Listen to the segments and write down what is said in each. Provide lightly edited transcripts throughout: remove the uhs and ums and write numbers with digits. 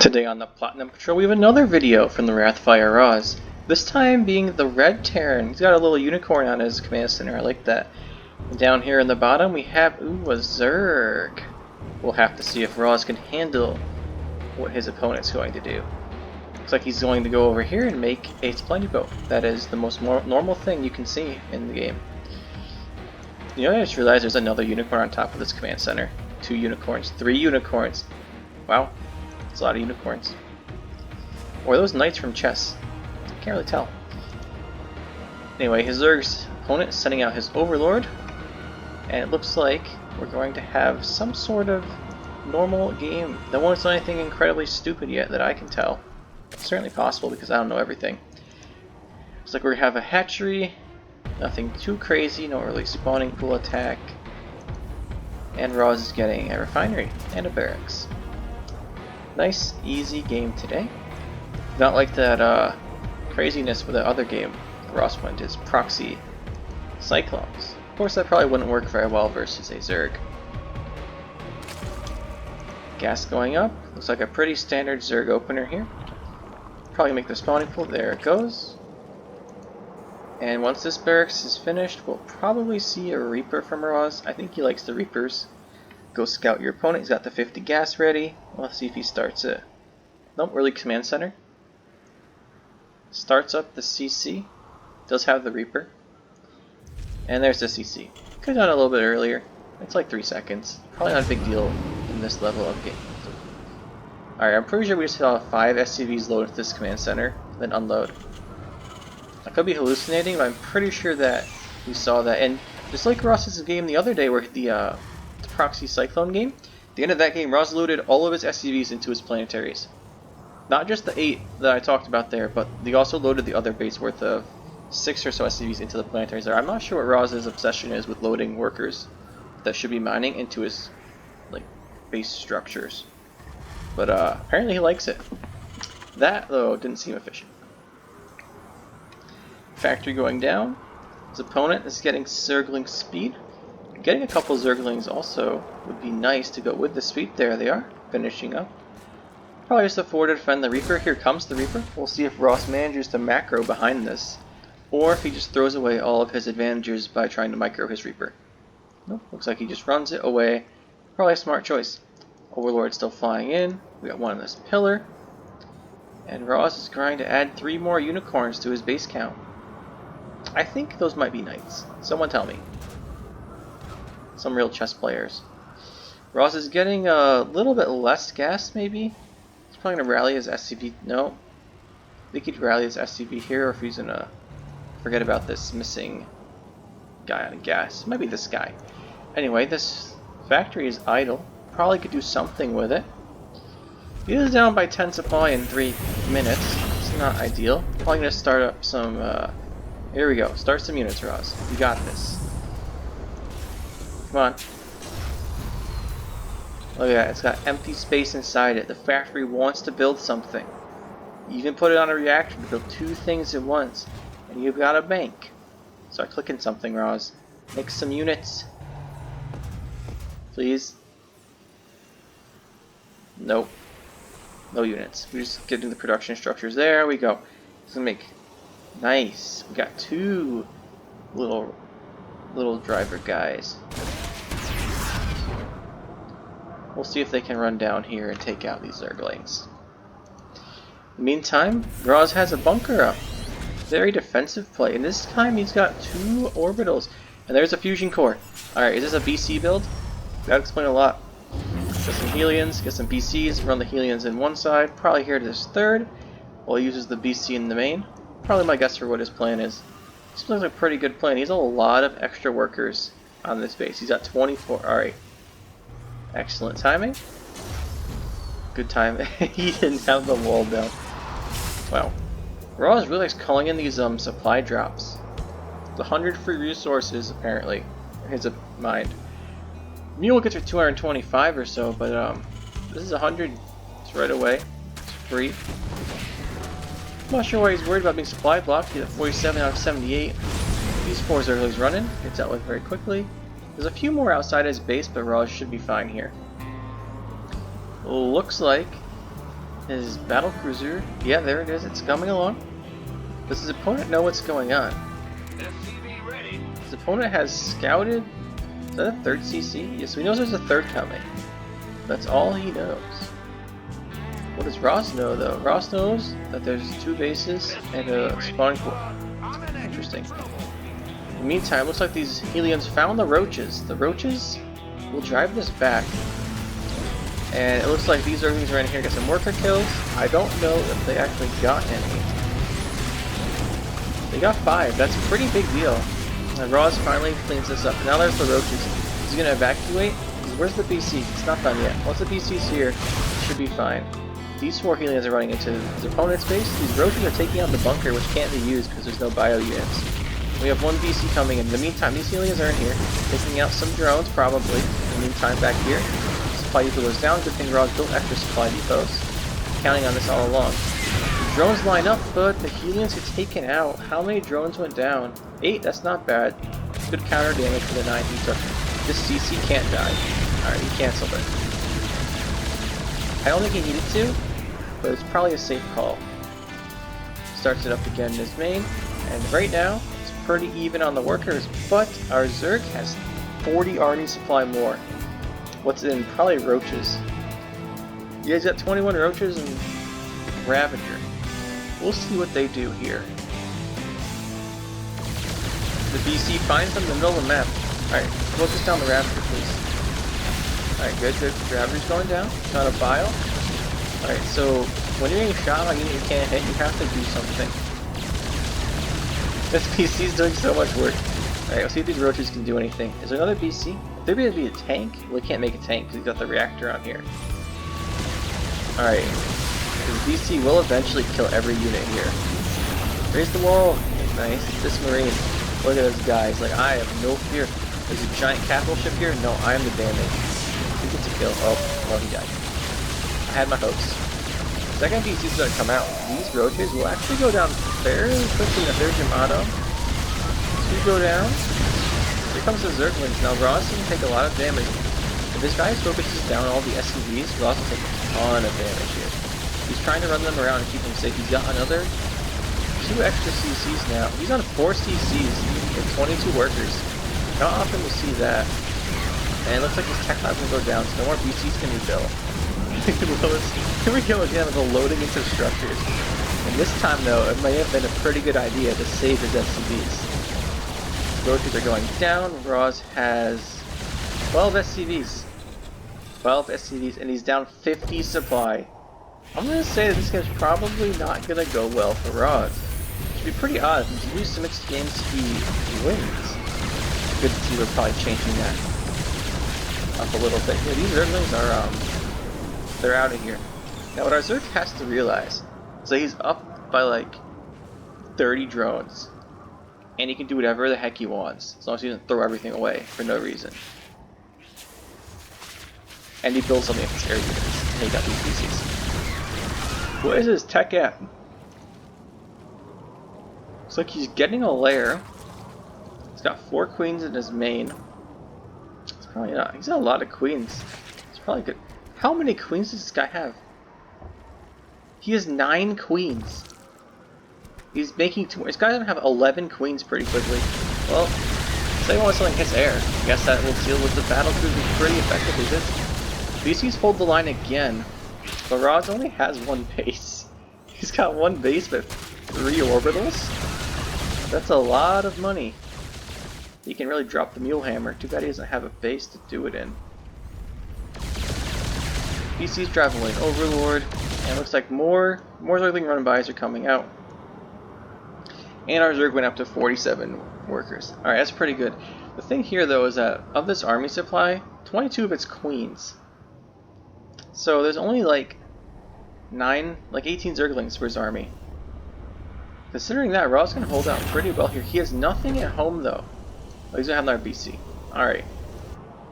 Today on the Platinum Patrol we have another video from the Wrathfire Roz. This time being the Red Terran. He's got a little unicorn on his command center, I like that. And down here in the bottom we have, a Zerg. We'll have to see if Roz can handle what his opponent's going to do. Looks like he's going to go over here and make a Splendor Boat. That is the most normal thing you can see in the game. You know, I just realized there's another unicorn on top of this command center. 2 unicorns, 3 unicorns. Wow. It's a lot of unicorns. Or those knights from chess. Can't really tell. Anyway, his Zerg's opponent is sending out his Overlord. And it looks like we're going to have some sort of normal game. No one's done anything incredibly stupid yet that I can tell. It's certainly possible because I don't know everything. Looks like we're going to have a hatchery. Nothing too crazy, no early spawning pool attack. And Roz is getting a refinery and a barracks. Nice, easy game today. Not like that craziness with the other game Ross went, his proxy Cyclones. Of course, that probably wouldn't work very well versus a Zerg. Gas going up. Looks like a pretty standard Zerg opener here. Probably make the spawning pool. There it goes. And once this barracks is finished, we'll probably see a Reaper from Roz. I think he likes the Reapers. Go scout your opponent. He's got the 50 gas ready. Let's see if he starts it. Nope, early command center. Starts up the CC. Does have the Reaper. And there's the CC. Could have done it a little bit earlier. It's like 3 seconds. Probably not a big deal in this level of game. Alright, I'm pretty sure we just saw 5 SCVs load into this command center, then unload. I could be hallucinating, but I'm pretty sure that we saw that. And just like Ross's game the other day where the proxy Cyclone game, at the end of that game, Ross loaded all of his SCVs into his planetaries. Not just the 8 that I talked about there, but they also loaded the other base worth of 6 or so SCVs into the planetaries there. I'm not sure what Ross's obsession is with loading workers that should be mining into his base structures. But apparently he likes it. That, though, didn't seem efficient. Factory going down. His opponent is getting Zergling speed. Getting a couple Zerglings also would be nice to go with the speed. There they are, finishing up. Probably just afford to defend the Reaper. Here comes the Reaper. We'll see if Ross manages to macro behind this, or if he just throws away all of his advantages by trying to micro his Reaper. Nope, looks like he just runs it away. Probably a smart choice. Overlord still flying in. We got one on this pillar. And Ross is trying to add 3 more unicorns to his base count. I think those might be knights. Someone tell me. Some real chess players. Ross is getting a little bit less gas, maybe. He's probably going to rally his SCV. No. I think he'd rally his SCV here, or if he's going to forget about this missing guy on gas. It might be this guy. Anyway, this factory is idle. Probably could do something with it. He is down by 10 supply in 3 minutes. It's not ideal. Probably going to start up some... here we go. Start some units, Ross. You got this. Come on. Look at that. It's got empty space inside it. The factory wants to build something. You can put it on a reactor to build 2 things at once. And you've got a bank. Start clicking something, Roz. Make some units. Please. Nope. No units. We're just getting the production structures. There we go. It's gonna make... Nice. We got 2 little driver guys. We'll see if they can run down here and take out these Zerglings. In the meantime, Roz has a bunker up. Very defensive play. And this time he's got 2 orbitals. And there's a fusion core. Alright, is this a BC build? That would explain a lot. Get some Helions, get some BCs, run the Helions in one side. Probably here to this third. While he uses the BC in the main. Probably my guess for what his plan is. This looks like a pretty good plan. He has a lot of extra workers on this base. He's got 24. Alright. Excellent timing. Good time. He didn't have the wall down. Wow. Roz really likes calling in these supply drops. The 100 free resources, apparently. In his mind. Mule gets her 225 or so, but this is 100 just right away. It's free. I'm not sure why he's worried about being supply blocked. He's at 47 out of 78. These 4 Zerglings running. Gets out with very quickly. There's a few more outside his base, but Roz should be fine here. Looks like His battle cruiser, yeah, there it is. It's coming along. Does his opponent know what's going on? SCV ready. His opponent has scouted. Is that a third CC? Yes, so he knows there's a third coming. That's all he knows. What does Ross know, though? Ross knows that there's 2 bases and a spawn core. Interesting. In the meantime, looks like these Helions found the roaches. The roaches will drive this back. And it looks like these Earthlings right here get some worker kills. I don't know if they actually got any. They got 5. That's a pretty big deal. And Ross finally cleans this up. Now there's the roaches. He's going to evacuate. Where's the BC? It's not done yet. Once the BC's here, it should be fine. These 4 Helions are running into his opponent's base. These roaches are taking out the bunker, which can't be used because there's no bio units. We have 1 BC coming in. In the meantime, these Helions are in here, taking out some drones, probably. In the meantime, back here, supply depot goes down. Good thing Ross built extra supply depots. Counting on this all along. The drones line up, but the Helions get taken out. How many drones went down? 8, that's not bad. Good counter damage for the 9 he took. This CC can't die. Alright, he canceled it. I don't think he needed to, but it's probably a safe call. Starts it up again in his main, and right now, it's pretty even on the workers, but our Zerg has 40 army supply more. What's in? Probably roaches. Yeah, he's got 21 roaches and Ravager. We'll see what they do here. The BC finds them in the middle of the map. Alright, focus down the Ravager, please. Alright, good. Ravager's going down. Not a bile. Alright, so when you're getting shot by a unit you can't hit, you have to do something. This BC's doing so much work. Alright, let's see if these roaches can do anything. Is there another BC? If they're going to be a tank, well, they can't make a tank because he's got the reactor on here. Alright, because BC will eventually kill every unit here. Raise the wall! Nice. This Marine. Look at this guy. He's like, I have no fear. There's a giant capital ship here? No, I am the damage. He gets a kill. Oh, well, he died. I had my hopes. Second BC's gonna come out. These roaches will actually go down fairly quickly if there's Yamato. Two go down. Here comes the Zerglings. Now Ross can take a lot of damage. If this guy focuses down all the SCVs, Ross will take a ton of damage here. He's trying to run them around and keep them safe. He's got another 2 extra CCs now. He's on 4 CCs with 22 workers. Not often we see that. And it looks like his tech lab's gonna go down, so no more BCs can be built. Here we go again with the loading into structures. And this time though, it may have been a pretty good idea to save his SCVs. Roaches are going down. Roz has 12 SCVs. 12 SCVs, and he's down 50 supply. I'm gonna say that this game's probably not gonna go well for Roz. It should be pretty odd. If you lose some mixed games, he wins. Good to see we're probably changing that up a little bit. Yeah, these Zerglings are, they're out of here. Now what our Zerg has to realize is that he's up by like 30 drones. And he can do whatever the heck he wants, as long as he doesn't throw everything away for no reason. And he builds something for air units. And he got these PCs. Where is his tech at? Looks like he's getting a lair. He's got 4 queens in his main. It's probably not. He's got a lot of queens. It's probably good. How many queens does this guy have? He has 9 queens. He's making too much. This guy's gonna have 11 queens pretty quickly. Well, say he wants something hits air. I guess that will deal with the battle cruiser pretty effectively. BC's hold the line again. But Roz only has 1 base. He's got 1 base but 3 orbitals. That's a lot of money. He can really drop the mule hammer. Too bad he doesn't have a base to do it in. BC's driving away Overlord, and it looks like more Zergling run-bys are coming out. And our Zerg went up to 47 workers. Alright, that's pretty good. The thing here though is that of this army supply, 22 of it's queens. So there's only like 18 Zerglings for his army. Considering that, Ra's can hold out pretty well here. He has nothing at home though. Oh, he's gonna have another BC. Alright.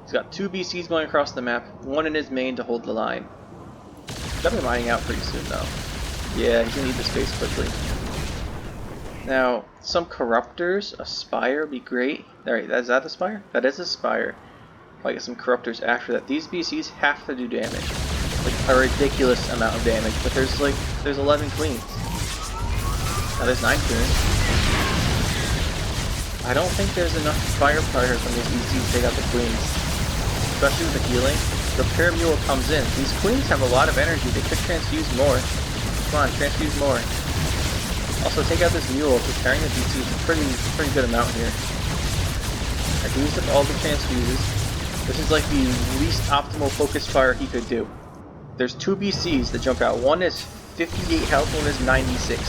He's got 2 BCs going across the map, 1 in his main to hold the line. He's gotta be mining out pretty soon though. Yeah, he's gonna need this base quickly. Now, some corruptors, a spire would be great. Alright, is that the spire? That is a spire. Probably get some corruptors after that. These BCs have to do damage. Like a ridiculous amount of damage, but there's 11 queens. Now there's 9 queens. I don't think there's enough firepower from these ECs to take out the queens. Especially with the healing. Repair Mule comes in. These queens have a lot of energy. They could transfuse more. Come on, transfuse more. Also, take out this mule. Preparing the DC is a pretty good amount here. I used up all the transfuses. This is like the least optimal focus fire he could do. There's 2 BCs that jump out. One is 58 health, one is 96.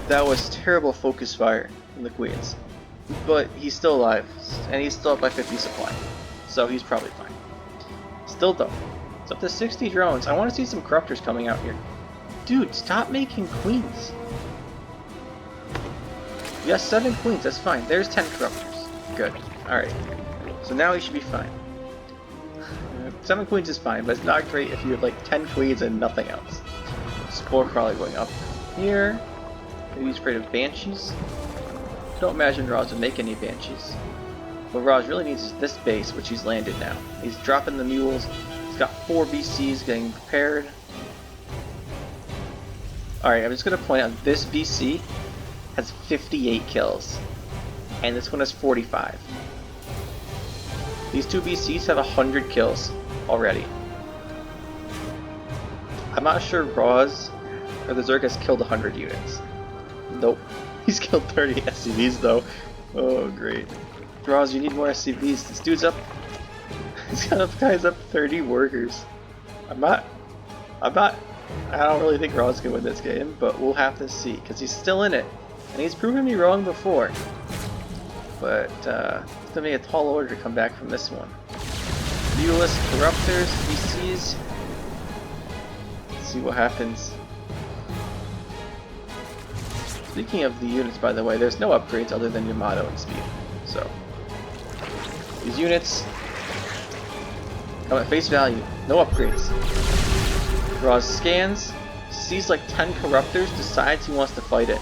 That was terrible focus fire from the queens. But he's still alive, and he's still up by 50 supply. So he's probably fine. Still though, it's up to 60 drones. I want to see some corruptors coming out here. Dude, stop making queens. Yes, 7 queens, that's fine. There's 10 corruptors. Good. Alright. So now he should be fine. 7 queens is fine, but it's not great if you have like 10 queens and nothing else. Spore probably going up here. Maybe he's afraid of banshees. Don't imagine Roz would make any banshees. What Roz really needs is this base, which he's landed now. He's dropping the mules. He's got 4 BCs getting prepared. Alright, I'm just going to point out this BC has 58 kills. And this one has 45. These 2 BCs have 100 kills already. I'm not sure Roz or the Zerg has killed 100 units. Nope. He's killed 30 SCVs though. Oh great. Roz, you need more SCVs. This dude's up. This guy's up 30 workers. I don't really think Roz can win this game, but we'll have to see, because he's still in it. And he's proven me wrong before. But it's gonna be a tall order to come back from this one. Viewless Corruptors, VCs. Let's see what happens. Speaking of the units, by the way, there's no upgrades other than Yamato and speed. So these units come at face value, no upgrades. Roz scans, sees like 10 corruptors, decides he wants to fight it.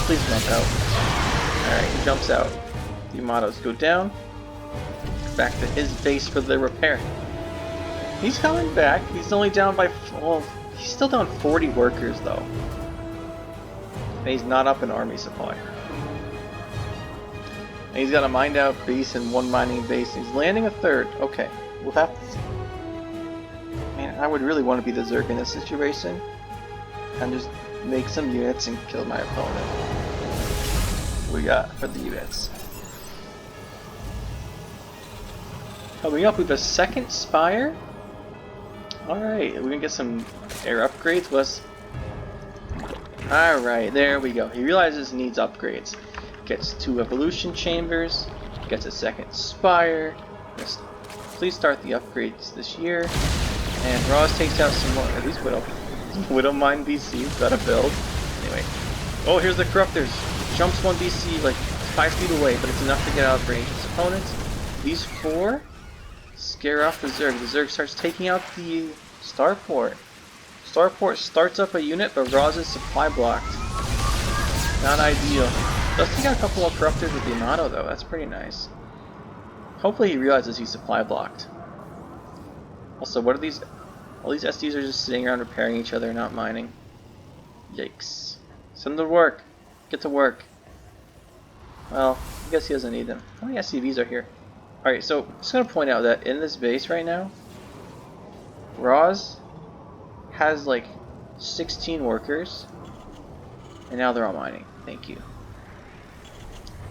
Please jump out. Alright, he jumps out. The Yamatos go down. Back to his base for the repair. He's coming back. He's only down by, well, he's still down 40 workers though. And he's not up in army supply. And he's got a mined out base and 1 mining base. He's landing a 3rd. Okay, we'll have to see. Man, I would really want to be the Zerg in this situation. And just make some units and kill my opponent. What we got for the units? Coming up, we have a 2nd Spire. Alright, we're gonna get some air upgrades. Alright, there we go. He realizes he needs upgrades. Gets 2 evolution chambers, gets a 2nd Spire. Please start the upgrades this year. And Roz takes out some more, at least Widow Mine BC, got a build. Anyway. Oh, here's the Corruptors. Jumps 1 BC like 5 feet away, but it's enough to get out of range. His opponents, these 4, scare off the Zerg. The Zerg starts taking out the Starport. Starport starts up a unit, but Roz's supply blocked. Not ideal. Does take out a couple of Corruptors with the Yamato though, that's pretty nice. Hopefully he realizes he's supply blocked. Also, what are these? All these SDs are just sitting around repairing each other, not mining. Yikes. Send them to work. Get to work. Well, I guess he doesn't need them. How many SCVs are here? Alright, so I'm just going to point out that in this base right now, Roz has like 16 workers, and now they're all mining. Thank you.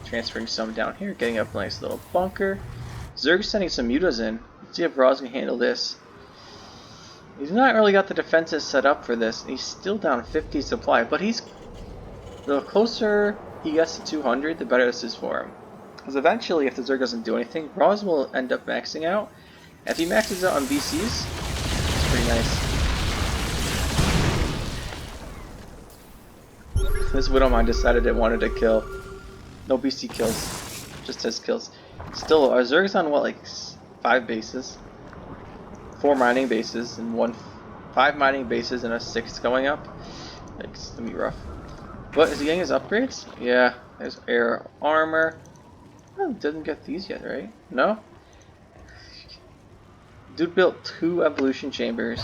Transferring some down here, getting up a nice little bunker. Zerg's sending some mutas in. Let's see if Roz can handle this. He's not really got the defenses set up for this. He's still down 50 supply, but the closer he gets to 200, the better this is for him. Because eventually, if the Zerg doesn't do anything, Roz will end up maxing out. And if he maxes out on BCs, it's pretty nice. This Widowmine decided it wanted to kill. No BC kills, just his kills. Still, our Zerg's on what, like 5 bases? 4 mining bases, and 5 mining bases and a 6th going up. It's gonna be rough. But is he getting his upgrades? Yeah, there's air armor. Oh, doesn't get these yet, right? No? Dude built 2 evolution chambers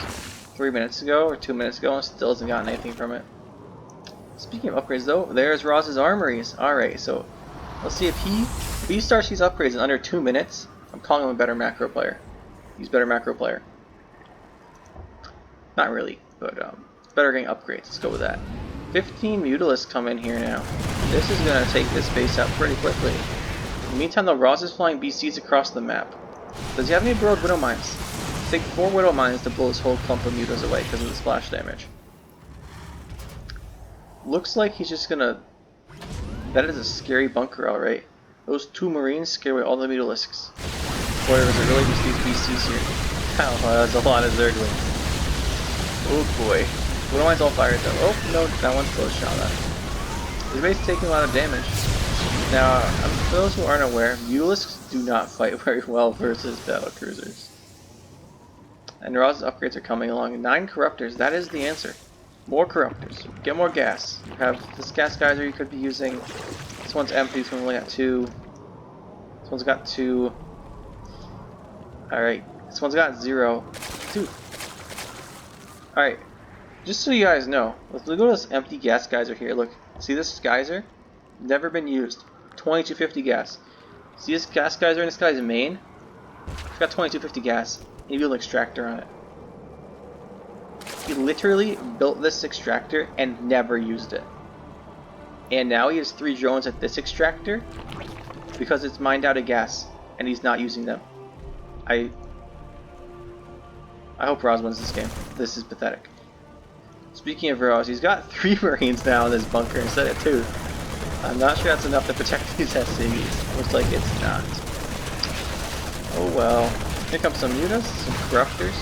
3 minutes ago or 2 minutes ago and still hasn't gotten anything from it. Speaking of upgrades though, there's Roz's armories. Alright, so let's see if he starts these upgrades in under 2 minutes. I'm calling him a better macro player. He's a better macro player. Not really, but better getting upgrades. Let's go with that. 15 Mutalisks come in here now. This is going to take this base out pretty quickly. In the meantime, though, Roz is flying BCs across the map. Does he have any burrowed Widow Mines? It'll take 4 Widow Mines to blow this whole clump of Mutas away because of the splash damage. Looks like he's just going to... That is a scary bunker, alright. Those 2 Marines scare away all the Mutalisks. Boy, is it really just these BCs here? Oh, that's a lot of Zerglings. Oh boy. Widow Mine's all fired though. Oh, no, that one's close shot at. His base is taking a lot of damage. Now, for those who aren't aware, Mutalisks do not fight very well versus battlecruisers. And Roz's upgrades are coming along. 9 Corruptors, that is the answer. More Corruptors. Get more gas. You have this gas geyser you could be using. This one's empty, this one's only got 2. This one's got 2. Alright, this one's got 0. Dude. Alright, just so you guys know, let's go to this empty gas geyser here. Look, see this geyser? Never been used. 2250 gas. See this gas geyser in this guy's main? It's got 2250 gas. You build an extractor on it. He literally built this extractor and never used it. And now he has 3 drones at this extractor because it's mined out of gas and he's not using them. I hope Roz wins this game. This is pathetic. Speaking of Roz, he's got 3 Marines now in this bunker instead of 2. I'm not sure that's enough to protect these SCVs. Looks like it's not. Oh well. Here comes some Mutas, some Corruptors.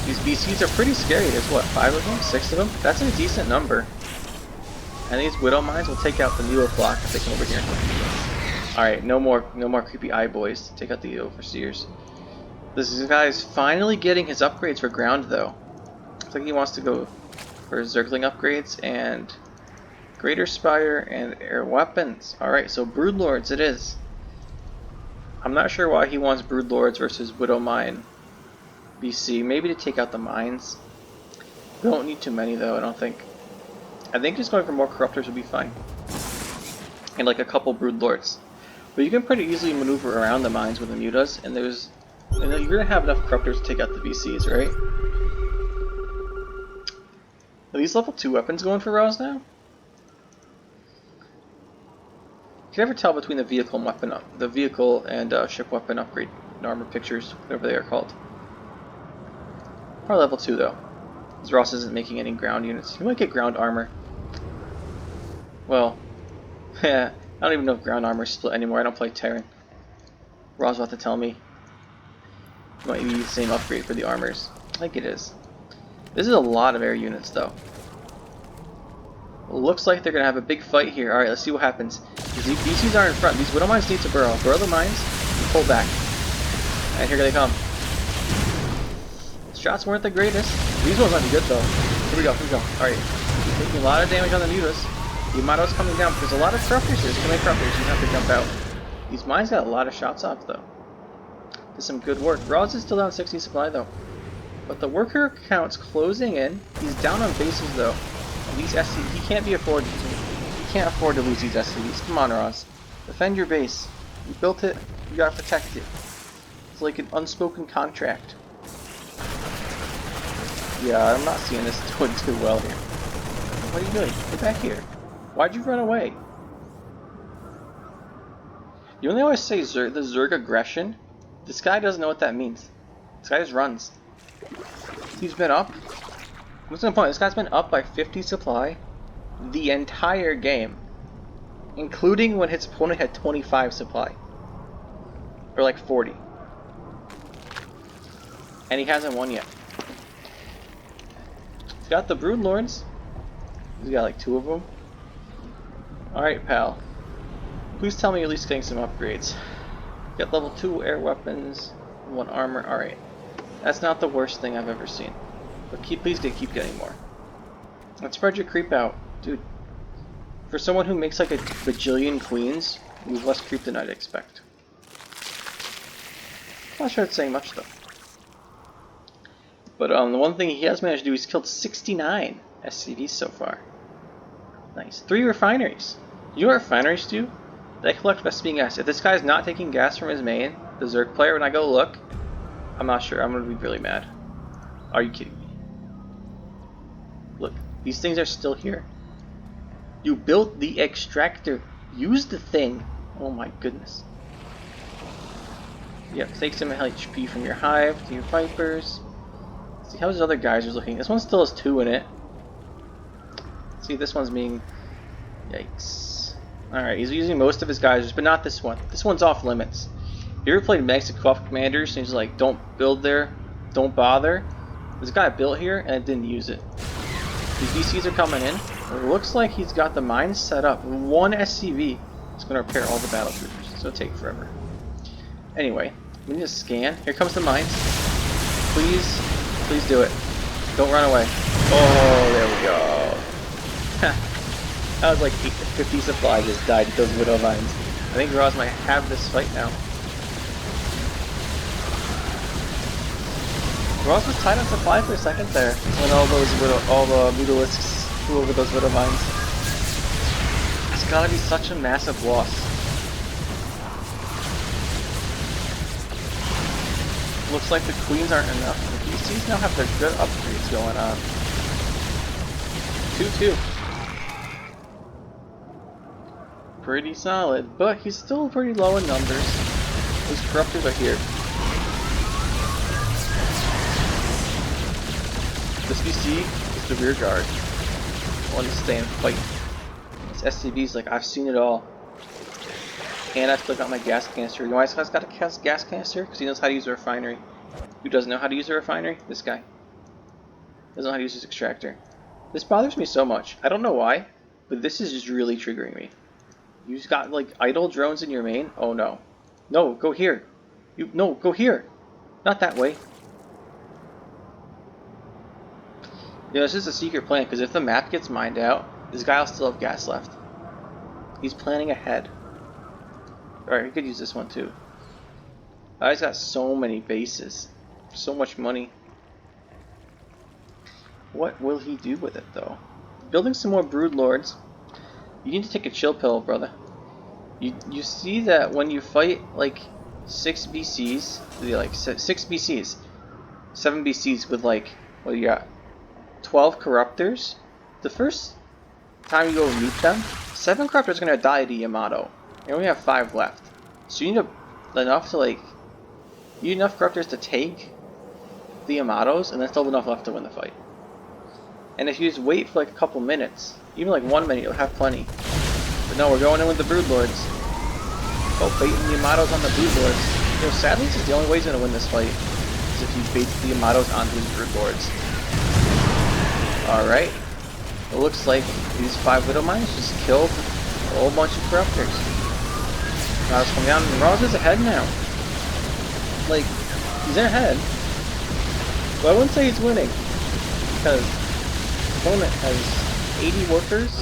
These BCs are pretty scary. There's what, 5 of them? 6 of them? That's a decent number. And these Widow Mines will take out the Mula flock if they come over here. Alright, no more creepy eye boys to take out the overseers. This guy is finally getting his upgrades for ground though. Looks like he wants to go for Zergling upgrades and Greater Spire and air weapons. Alright, so Broodlords it is. I'm not sure why he wants Broodlords versus Widow Mine BC. Maybe to take out the mines. We don't need too many though, I don't think. I think just going for more Corruptors would be fine. And like a couple Broodlords. But you can pretty easily maneuver around the mines with the Mutas, and you're gonna have enough Corruptors to take out the BCs, right? Are these level 2 weapons going for Roz now? You can never tell between the vehicle and weapon the vehicle and ship weapon upgrade armor pictures, whatever they are called. Probably level 2 though, because Roz isn't making any ground units. You might get ground armor. Well, yeah, I don't even know if ground armor is split anymore. I don't play Terran. Roz will have to tell me. It might be the same upgrade for the armors. I think it is. This is a lot of air units though. Looks like they're going to have a big fight here. Alright, let's see what happens. These BCs are in front. These Widow Mines need to burrow. Burrow the mines and pull back. And here they come. Shots weren't the greatest. These ones might be good though. Here we go, here we go. Alright. Taking a lot of damage on the Mutas. The Yamato's coming down, but there's a lot of Corruptors here. There's too many Corruptors. You have to jump out. These mines got a lot of shots off though. Did some good work. Roz is still down 60 supply though. But the worker count's closing in. He's down on bases though. And these SCVs, he can't afford to lose these SCVs. Come on, Roz. Defend your base. You built it, you gotta protect it. It's like an unspoken contract. Yeah, I'm not seeing this doing too well here. What are you doing? Get back here. Why'd you run away? You know they always say the Zerg aggression? This guy doesn't know what that means. This guy just runs. He's been up. What's the point? This guy's been up by 50 supply the entire game. Including when his opponent had 25 supply. Or like 40. And he hasn't won yet. He's got the Broodlords. He's got like 2 of them. Alright, pal. Please tell me you're at least getting some upgrades. Get level 2 air weapons, 1 armor. Alright. That's not the worst thing I've ever seen. But please keep getting more. Let's spread your creep out. Dude. For someone who makes like a bajillion queens, you have less creep than I'd expect. I'm not sure it's saying much though. But the one thing he has managed to do, he's killed 69 SCVs so far. Nice. 3 refineries. You know what refineries do? They collect Vespine gas. If this guy's not taking gas from his main, the Zerg player, when I go look, I'm not sure. I'm going to be really mad. Are you kidding me? Look, these things are still here. You built the extractor. Use the thing. Oh my goodness. Yep, take some HP from your hive to your vipers. See how those other guys are looking. This one still has 2 in it. See, this one's being... Yikes. Alright, he's using most of his geysers, but not this one. This one's off limits. You ever played Mexico Commanders and he's like, don't build there, don't bother? This guy built here and it didn't use it. These VCs are coming in. It looks like he's got the mines set up. 1 SCV is going to repair all the battle cruisers, so it'll take forever. Anyway, we need to scan. Here comes the mines. Please, please do it. Don't run away. Oh, there we go. That was like 50 supplies just died to those widow mines. I think Roz might have this fight now. Ross was tied on supply for a second there when all the mutalisks flew over those widow mines. It's gotta be such a massive loss. Looks like the queens aren't enough. The PCs now have their good upgrades going on. 2-2. Pretty solid, but he's still pretty low in numbers. Those corruptors are here. This VC is the rear guard. I want to stay and fight. This SCV's like, I've seen it all. And I still got my gas canister. You know why this guy's got a gas canister? Because he knows how to use a refinery. Who doesn't know how to use a refinery? This guy. Doesn't know how to use his extractor. This bothers me so much. I don't know why, but this is just really triggering me. You've got like idle drones in your main? Oh no. No, go here. No, go here. Not that way. You know, this is a secret plan, because if the map gets mined out, this guy will still have gas left. He's planning ahead. Alright, we could use this one too. He's got so many bases. So much money. What will he do with it, though? Building some more brood lords. You need to take a chill pill, brother. You see that when you fight, like, 6 BCs, like, 6 BCs, 7 BCs with, like, what do you got? 12 corruptors, the first time you go meet them, 7 corruptors are going to die to Yamato. You only have 5 left. So you need enough to like, you need enough corruptors to take the Yamatos, and then still enough left to win the fight. And if you just wait for like a couple minutes, even like 1 minute, you'll have plenty. But no, we're going in with the Brood Lords. Oh, baiting the Yamatos on the Brood Lords. You know, sadly, this is the only way he's going to win this fight, is if you bait the Yamatos onto his Brood Lords. Alright, it looks like these 5 Widow Mines just killed a whole bunch of corruptors. Now it's coming down, and Roz is ahead now. Like, he's ahead. But I wouldn't say he's winning, because the opponent has 80 workers.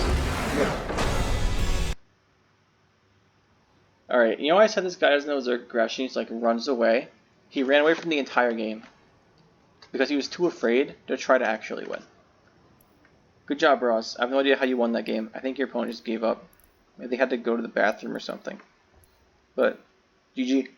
Alright, you know why I said this guy doesn't know his aggression, he's like runs away? He ran away from the entire game. Because he was too afraid to try to actually win. Good job, Ross. I have no idea how you won that game. I think your opponent just gave up. Maybe they had to go to the bathroom or something. But, GG.